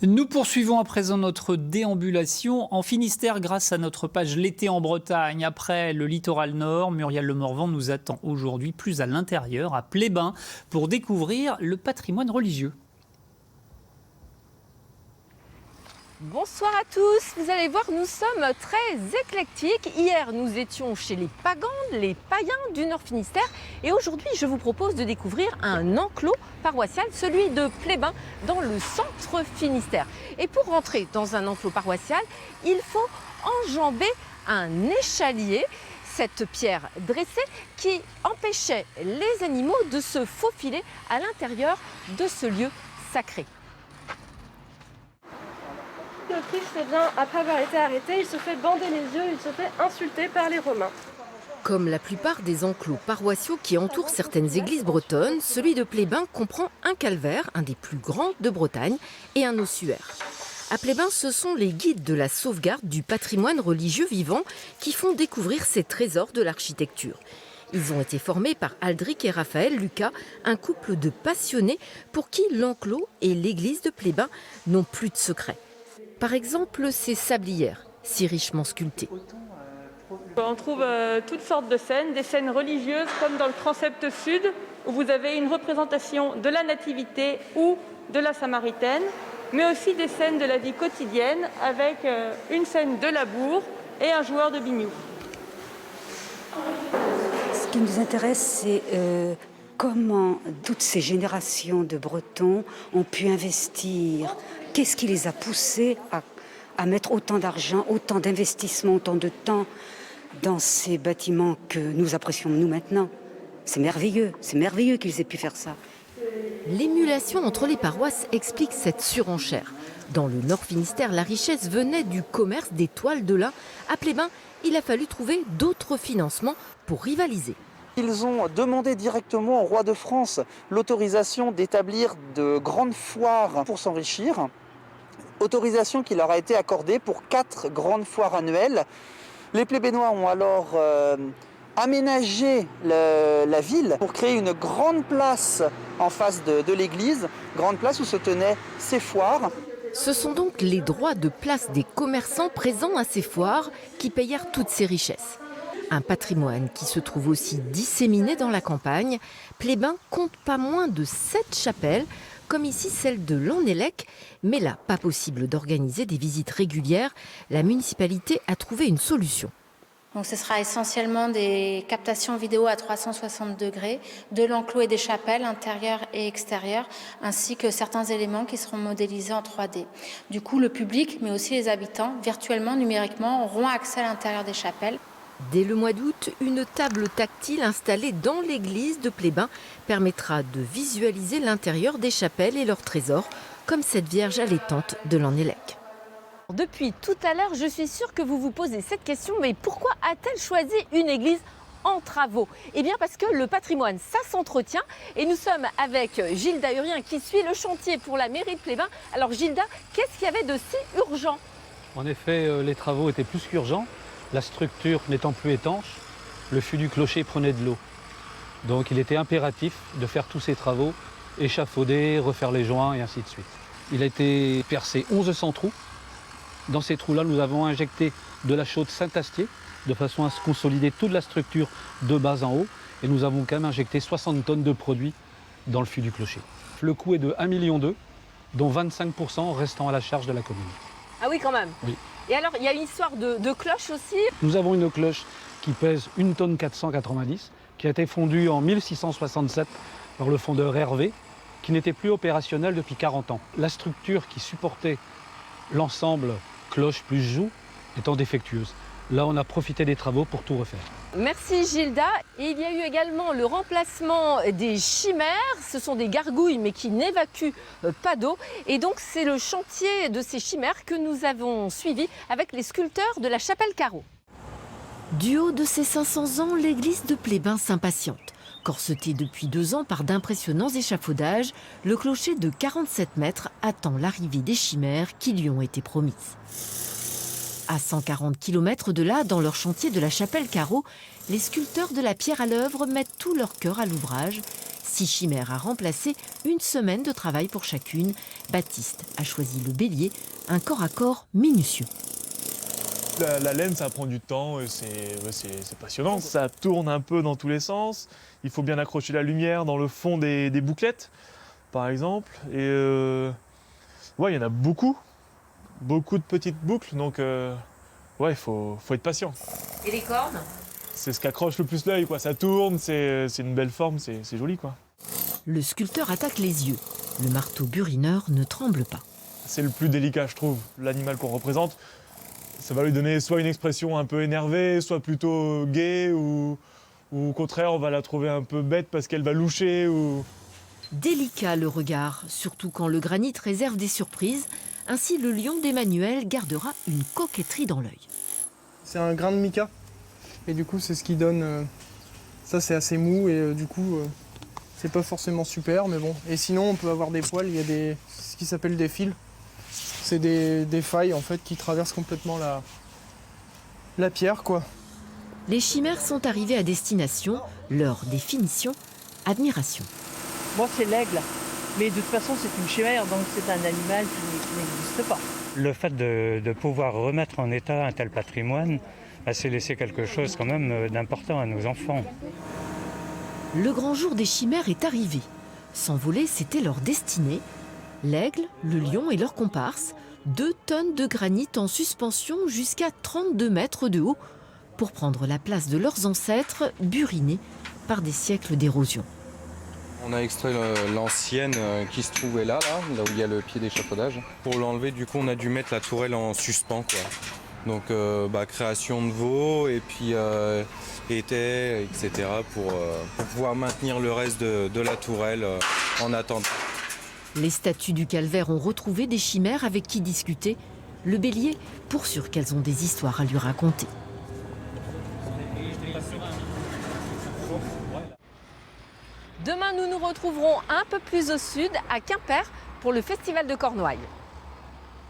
Nous poursuivons à présent notre déambulation en Finistère grâce à notre page L'été en Bretagne. Après le littoral nord, Muriel Lemorvan nous attend aujourd'hui plus à l'intérieur, à Plébain, pour découvrir le patrimoine religieux. Bonsoir à tous, vous allez voir, nous sommes très éclectiques. Hier, nous étions chez les Pagans, les païens du Nord Finistère. Et aujourd'hui, je vous propose de découvrir un enclos paroissial, celui de Plébain, dans le centre Finistère. Et pour rentrer dans un enclos paroissial, il faut enjamber un échalier, cette pierre dressée qui empêchait les animaux de se faufiler à l'intérieur de ce lieu sacré. Le Christ, après avoir été arrêté, il se fait bander les yeux, il se fait insulter par les Romains. Comme la plupart des enclos paroissiaux qui entourent certaines églises bretonnes, celui de Plébain comprend un calvaire, un des plus grands de Bretagne, et un ossuaire. À Plébain, ce sont les guides de la sauvegarde du patrimoine religieux vivant qui font découvrir ces trésors de l'architecture. Ils ont été formés par Aldric et Raphaël Lucas, un couple de passionnés pour qui l'enclos et l'église de Plébain n'ont plus de secrets. Par exemple, ces sablières, si richement sculptées. On trouve toutes sortes de scènes, des scènes religieuses comme dans le transept sud, où vous avez une représentation de la nativité ou de la samaritaine, mais aussi des scènes de la vie quotidienne avec une scène de labour et un joueur de biniou. Ce qui nous intéresse, c'est comment toutes ces générations de Bretons ont pu investir. Qu'est-ce qui les a poussés à mettre autant d'argent, autant d'investissement, autant de temps dans ces bâtiments que nous apprécions nous maintenant? C'est merveilleux qu'ils aient pu faire ça. L'émulation entre les paroisses explique cette surenchère. Dans le Nord Finistère, la richesse venait du commerce des toiles de lin. À Plébain, il a fallu trouver d'autres financements pour rivaliser. Ils ont demandé directement au roi de France l'autorisation d'établir de grandes foires pour s'enrichir. Autorisation qui leur a été accordée pour 4 grandes foires annuelles. Les Plébénois ont alors aménagé la ville pour créer une grande place en face de l'église, grande place où se tenaient ces foires. Ce sont donc les droits de place des commerçants présents à ces foires qui payèrent toutes ces richesses. Un patrimoine qui se trouve aussi disséminé dans la campagne. Plébain compte pas moins de 7 chapelles, comme ici celle de Lanélec. Mais là, pas possible d'organiser des visites régulières. La municipalité a trouvé une solution. Donc ce sera essentiellement des captations vidéo à 360 degrés de l'enclos et des chapelles intérieures et extérieures, ainsi que certains éléments qui seront modélisés en 3D. Du coup, le public, mais aussi les habitants, virtuellement, numériquement, auront accès à l'intérieur des chapelles. Dès le mois d'août, une table tactile installée dans l'église de Plébain permettra de visualiser l'intérieur des chapelles et leurs trésors, comme cette Vierge allaitante de Lanélec. Depuis tout à l'heure, je suis sûre que vous vous posez cette question, mais pourquoi a-t-elle choisi une église en travaux? Eh bien parce que le patrimoine, ça s'entretient, et nous sommes avec Gilda Hurien qui suit le chantier pour la mairie de Plébain. Alors Gilda, qu'est-ce qu'il y avait de si urgent? En effet, les travaux étaient plus qu'urgents. La structure n'étant plus étanche, le fût du clocher prenait de l'eau. Donc il était impératif de faire tous ces travaux, échafauder, refaire les joints et ainsi de suite. Il a été percé 1100 trous. Dans ces trous-là, nous avons injecté de la chaude Saint-Astier de façon à se consolider toute la structure de bas en haut. Et nous avons quand même injecté 60 tonnes de produits dans le fût du clocher. Le coût est de 1,2 million, dont 25% restant à la charge de la commune. Ah oui, quand même. Oui. Et alors, il y a une histoire de cloche aussi. Nous avons une cloche qui pèse 1,490 tonnes, qui a été fondue en 1667 par le fondeur Hervé, qui n'était plus opérationnel depuis 40 ans. La structure qui supportait l'ensemble cloche plus joug étant défectueuse. Là, on a profité des travaux pour tout refaire. Merci Gilda. Et il y a eu également le remplacement des chimères. Ce sont des gargouilles mais qui n'évacuent pas d'eau. Et donc c'est le chantier de ces chimères que nous avons suivi avec les sculpteurs de la chapelle Carreau. Du haut de ses 500 ans, l'église de Plébain s'impatiente. Corseté depuis 2 ans par d'impressionnants échafaudages, le clocher de 47 mètres attend l'arrivée des chimères qui lui ont été promises. À 140 km de là, dans leur chantier de la chapelle Carreau, les sculpteurs de la pierre à l'œuvre mettent tout leur cœur à l'ouvrage. 6 chimères à remplacer, une semaine de travail pour chacune. Baptiste a choisi le bélier, un corps à corps minutieux. La laine, ça prend du temps et c'est passionnant. Ça tourne un peu dans tous les sens. Il faut bien accrocher la lumière dans le fond des bouclettes, par exemple. Et ouais, il y en a beaucoup de petites boucles, donc ouais, il faut être patient. Et les cornes? C'est ce qui accroche le plus l'œil, quoi. Ça tourne, c'est une belle forme, c'est joli, quoi. Le sculpteur attaque les yeux. Le marteau burineur ne tremble pas. C'est le plus délicat, je trouve. L'animal qu'on représente, ça va lui donner soit une expression un peu énervée, soit plutôt gaie, ou au contraire, on va la trouver un peu bête parce qu'elle va loucher. Délicat le regard, surtout quand le granit réserve des surprises. Ainsi, le lion d'Emmanuel gardera une coquetterie dans l'œil. C'est un grain de mica. Et du coup, c'est ce qui donne... ça, c'est assez mou et du coup, c'est pas forcément super, mais bon. Et sinon, on peut avoir des poils, il y a ce qui s'appelle des fils. C'est des failles, en fait, qui traversent complètement la pierre, quoi. Les chimères sont arrivées à destination. Leur définition, admiration. Moi, c'est l'aigle. Mais de toute façon, c'est une chimère, donc c'est un animal qui n'existe pas. Le fait de pouvoir remettre en état un tel patrimoine, c'est laisser quelque chose quand même d'important à nos enfants. Le grand jour des chimères est arrivé. S'envoler, c'était leur destinée. L'aigle, le lion et leurs comparses, 2 tonnes de granit en suspension jusqu'à 32 mètres de haut pour prendre la place de leurs ancêtres burinés par des siècles d'érosion. On a extrait l'ancienne qui se trouvait là où il y a le pied d'échafaudage. Pour l'enlever, du coup, on a dû mettre la tourelle en suspens, quoi. Donc, création de veau et puis étais, etc. pour pouvoir maintenir le reste de la tourelle en attendant. Les statues du calvaire ont retrouvé des chimères avec qui discuter. Le bélier, pour sûr qu'elles ont des histoires à lui raconter. Demain, nous nous retrouverons un peu plus au sud, à Quimper, pour le Festival de Cornouailles.